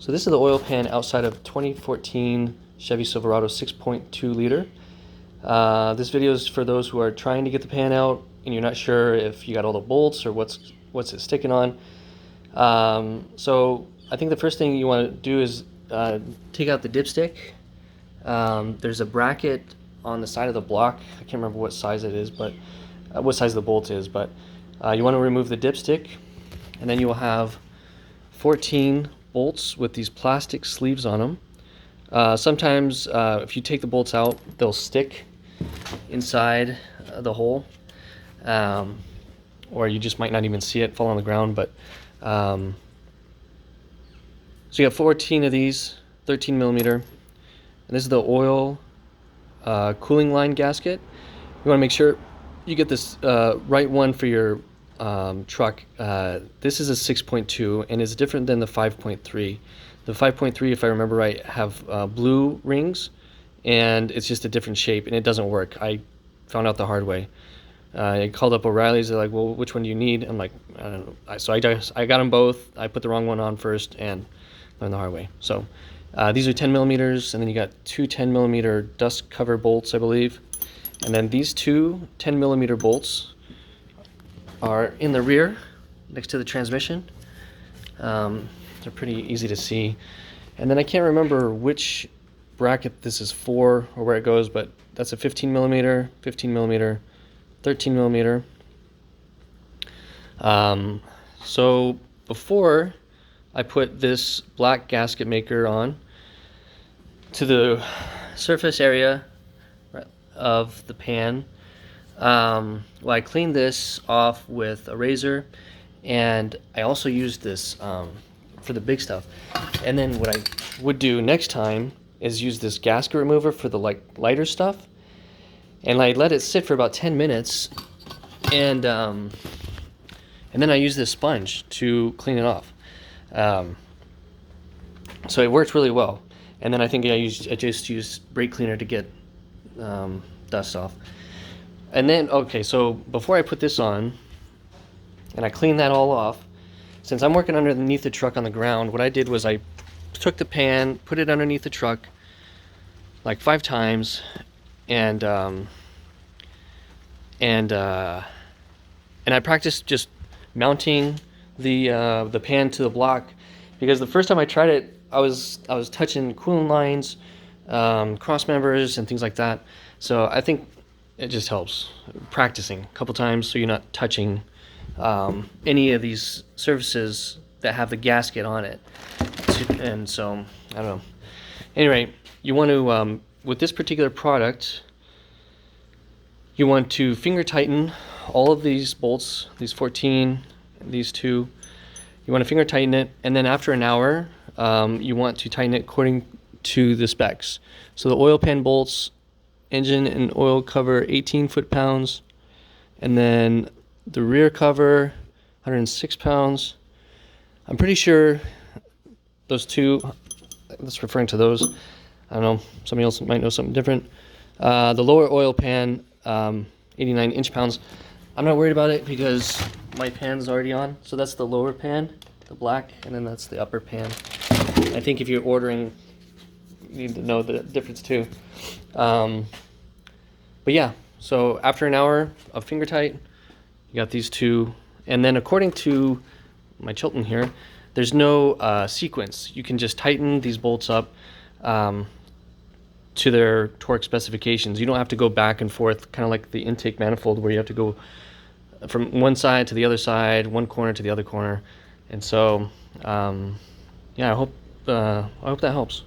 So this is the oil pan outside of 2014 Chevy Silverado 6.2 liter. This video is for those who are trying to get the pan out and you're not sure if you got all the bolts or what's it sticking on. So I think the first thing you want to do is take out the dipstick. There's a bracket on the side of the block. I can't remember what size it is, but what size the bolt is, but you want to remove the dipstick, and then you will have 14 bolts with these plastic sleeves on them. Sometimes if you take the bolts out, they'll stick inside the hole, or you just might not even see it fall on the ground. But so you have 14 of these, 13 millimeter, and this is the oil cooling line gasket. You want to make sure you get this right one for your truck. This is a 6.2 and is different than the 5.3. The 5.3, if I remember right, have blue rings, and it's just a different shape, and it doesn't work. I found out the hard way. I called up O'Reilly's. They're like, well, which one do you need? I'm like, I don't know. So I got them both. I put the wrong one on first and learned the hard way. So these are 10 millimeters, and then you got two 10 millimeter dust cover bolts, I believe. And then these two 10 millimeter bolts are in the rear next to the transmission. They're pretty easy to see. And then I can't remember which bracket this is for or where it goes, but that's a 15 millimeter, 15 millimeter, 13 millimeter. So before I put this black gasket maker on to the surface area of the pan, well, I cleaned this off with a razor, and I also used this for the big stuff. And then what I would do next time is use this gasket remover for the lighter stuff, and I let it sit for about 10 minutes, and then I use this sponge to clean it off. So it worked really well. And then I think I just used brake cleaner to get dust off. And then, okay, so before I put this on and I cleaned that all off, since I'm working underneath the truck on the ground, what I did was I took the pan, put it underneath the truck like 5 times, and I practiced just mounting the pan to the block, because the first time I tried it, I was touching coolant lines, cross members, and things like that. So I think it just helps practicing a couple times so you're not touching any of these surfaces that have the gasket on it. And so I don't know. Anyway, you want to with this particular product, you want to finger tighten all of these bolts, these 14, these 2. You want to finger tighten it, and then after an hour, you want to tighten it according to the specs. So the oil pan bolts, engine and oil cover 18 foot-pounds, and then the rear cover 106 pounds. I'm pretty sure those two, that's referring to those. I don't know, somebody else might know something different. The lower oil pan, 89 inch-pounds. I'm not worried about it because my pan's already on. So that's the lower pan, the black, and then that's the upper pan. I think if you're ordering, you need to know the difference too. But yeah, so after an hour of finger tight, you got these two. And then according to my Chilton here, there's no sequence. You can just tighten these bolts up to their torque specifications. You don't have to go back and forth, kind of like the intake manifold where you have to go from one side to the other side, one corner to the other corner. And so, yeah, I hope that helps.